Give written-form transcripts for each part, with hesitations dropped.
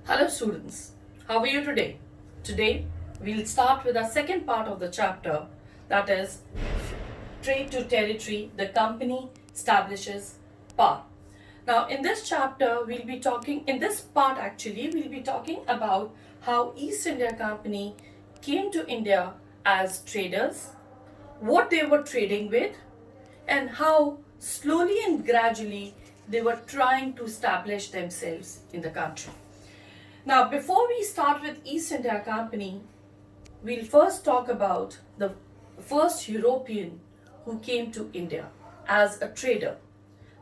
Hello students, how are you today? Today we'll start with our second part of the chapter, that is trade to territory, the company establishes power. Now in this chapter we'll be talking about how East India Company came to India as traders, what they were trading with, and how slowly and gradually they were trying to establish themselves in the country. Now, before we start with East India Company, we'll first talk about the first European who came to India as a trader.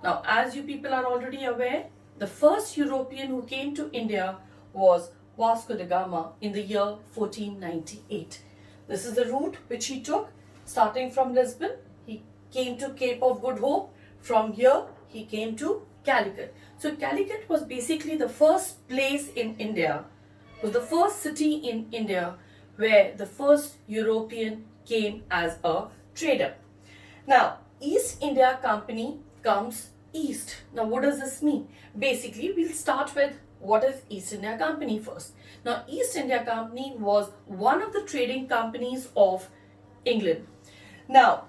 Now, as you people are already aware, the first European who came to India was Vasco da Gama in the year 1498. This is the route which he took, starting from Lisbon. He came to Cape of Good Hope. From here, he came to Calicut. So Calicut was basically the first place in India, was the first city in India where the first European came as a trader. Now, East India Company comes east. Now, what does this mean? Basically, we'll start with what is East India Company first. Now, East India Company was one of the trading companies of England. Now,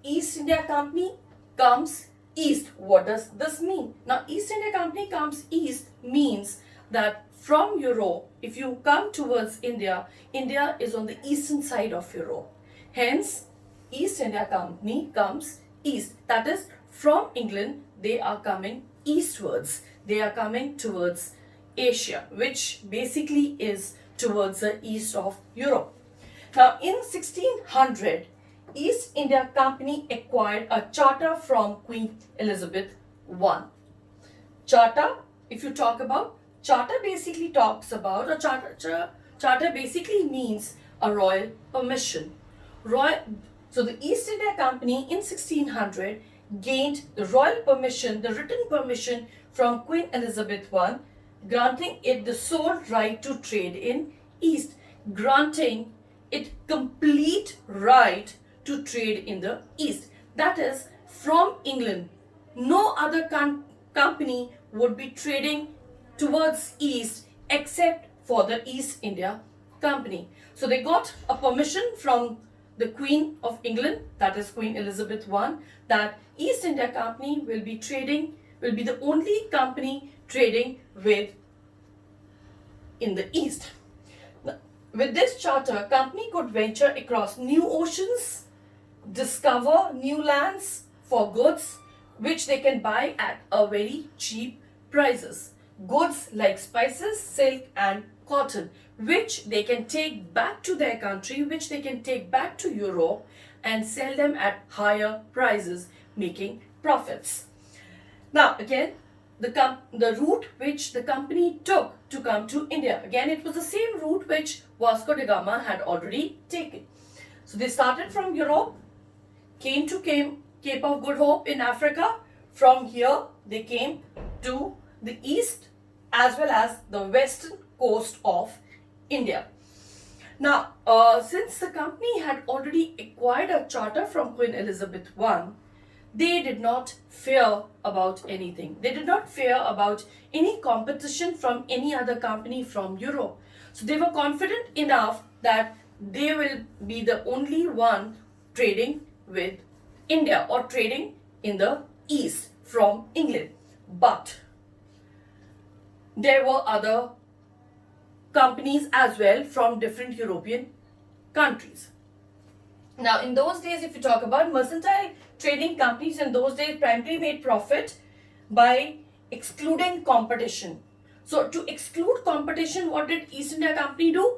East India Company comes east. What does this mean? Now, East India Company comes east means that from Europe, if you come towards India, India is on the eastern side of Europe. Hence, East India Company comes east. That is, from England, they are coming eastwards. They are coming towards Asia, which basically is towards the east of Europe. Now, in 1600, East India Company acquired a charter from Queen Elizabeth I. Charter, if you talk about, charter basically talks about, charter basically means a royal permission. So the East India Company in 1600 gained the royal permission, the written permission from Queen Elizabeth I, granting it the sole right to trade in East, granting it complete right to trade in the East. That is, from England, no other company would be trading towards East except for the East India Company. So they got a permission from the Queen of England, that is Queen Elizabeth I, that East India Company will be the only company trading in the East. With this charter, company could venture across new oceans, discover new lands for goods which they can buy at a very cheap prices. Goods like spices, silk and cotton, which they can take back to their country, which they can take back to Europe and sell them at higher prices, making profits. Now again, the route which the company took to come to India, again it was the same route which Vasco da Gama had already taken. So they started from Europe, came to Cape of Good Hope in Africa. From here, they came to the east as well as the western coast of India. Now, since the company had already acquired a charter from Queen Elizabeth I, they did not fear about anything. They did not fear about any competition from any other company from Europe. So they were confident enough that they will be the only one trading with India or trading in the East from England. But there were other companies as well from different European countries. Now, in those days, if you talk about mercantile trading companies, in those days primarily made profit by excluding competition. So, to exclude competition, what did East India Company do?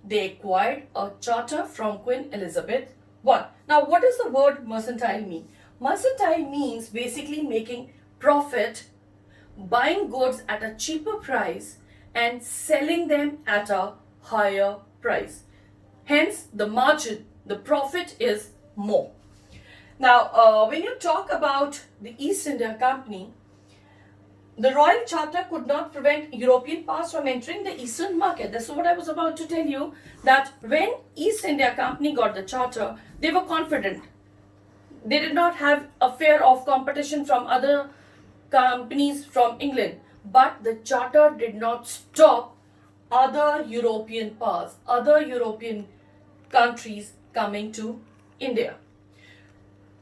They acquired a charter from Queen Elizabeth I. Now, what does the word mercantile mean? Mercantile means basically making profit, buying goods at a cheaper price and selling them at a higher price. Hence, the margin, the profit is more. Now, when you talk about the East India Company, the Royal Charter could not prevent European powers from entering the Eastern market. This is what I was about to tell you, that when East India Company got the charter, they were confident. They did not have a fear of competition from other companies from England. But the charter did not stop other European powers, other European countries coming to India.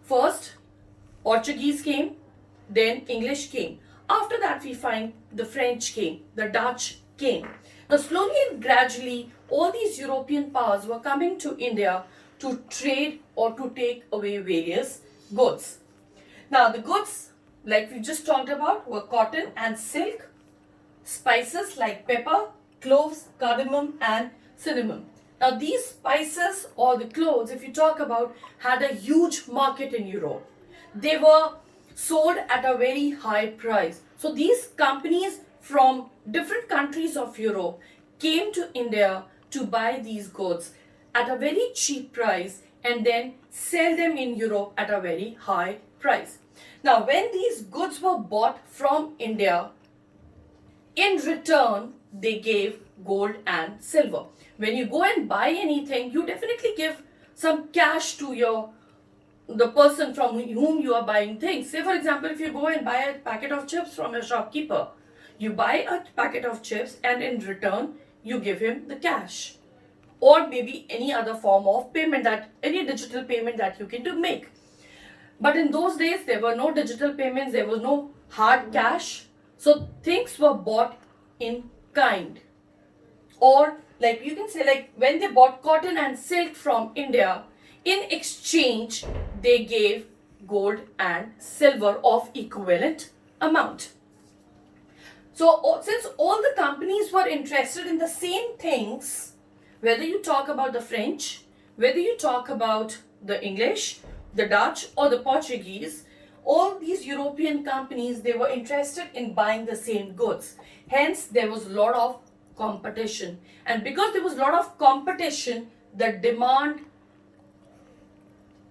First, Portuguese came, then English came. After that, we find the French came, the Dutch came. Now, slowly and gradually, all these European powers were coming to India to trade or to take away various goods. Now, the goods, like we just talked about, were cotton and silk, spices like pepper, cloves, cardamom, and cinnamon. Now, these spices or the cloves, if you talk about, had a huge market in Europe. They were sold at a very high price. So, these companies from different countries of Europe came to India to buy these goods at a very cheap price and then sell them in Europe at a very high price. Now, when these goods were bought from India, in return, they gave gold and silver. When you go and buy anything, you definitely give some cash to the person from whom you are buying things. Say, for example, if you go and buy a packet of chips from a shopkeeper, you buy a packet of chips and in return, you give him the cash. Or maybe any other form of payment, any digital payment that you can make. But in those days, there were no digital payments, there was no hard cash. So things were bought in kind. Or like you can say, like when they bought cotton and silk from India, in exchange, they gave gold and silver of equivalent amount. So since all the companies were interested in the same things, whether you talk about the French, whether you talk about the English, the Dutch or the Portuguese, all these European companies, they were interested in buying the same goods. Hence, there was a lot of competition. And because there was a lot of competition, the demand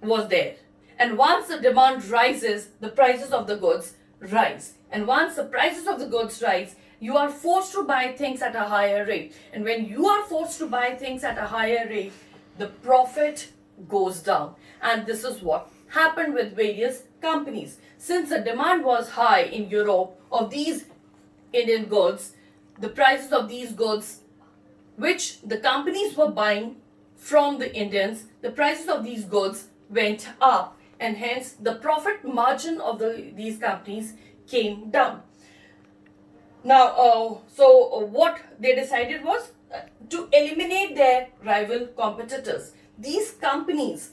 was there. And once the demand rises, the prices of the goods rise. And once the prices of the goods rise, you are forced to buy things at a higher rate. And when you are forced to buy things at a higher rate, the profit goes down. And this is what happened with various companies. Since the demand was high in Europe of these Indian goods, the prices of these goods, which the companies were buying from the Indians, the prices of these goods went up, and hence the profit margin of these companies came down. Now, what they decided was to eliminate their rival competitors. These companies,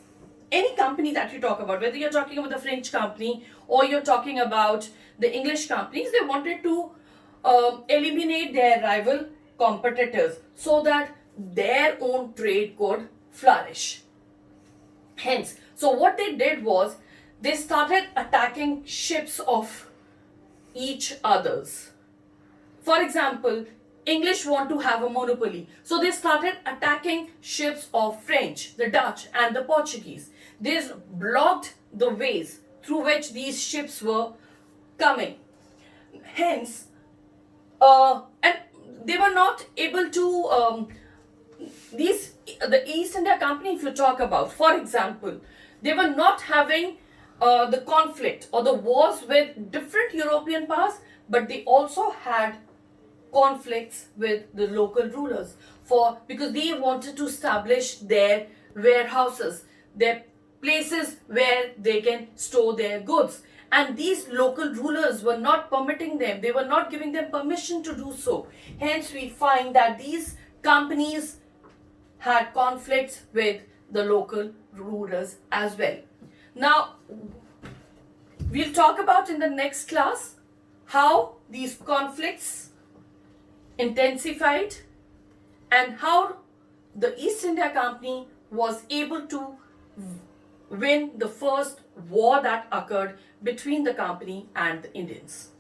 any company that you talk about, whether you're talking about the French company or you're talking about the English companies, they wanted to eliminate their rival competitors so that their own trade could flourish. Hence, so what they did was they started attacking ships of each others. For example, English want to have a monopoly. So they started attacking ships of French, the Dutch and the Portuguese. They blocked the ways through which these ships were coming. Hence, and they were not able to, the East India Company, if you talk about, for example, they were not having the conflict or the wars with different European powers, but they also had conflicts with the local rulers because they wanted to establish their warehouses, their places where they can store their goods. And these local rulers were not permitting them, they were not giving them permission to do so. Hence, we find that these companies had conflicts with the local rulers as well. Now, we'll talk about in the next class how these conflicts intensified and how the East India Company was able to win the first war that occurred between the company and the Indians.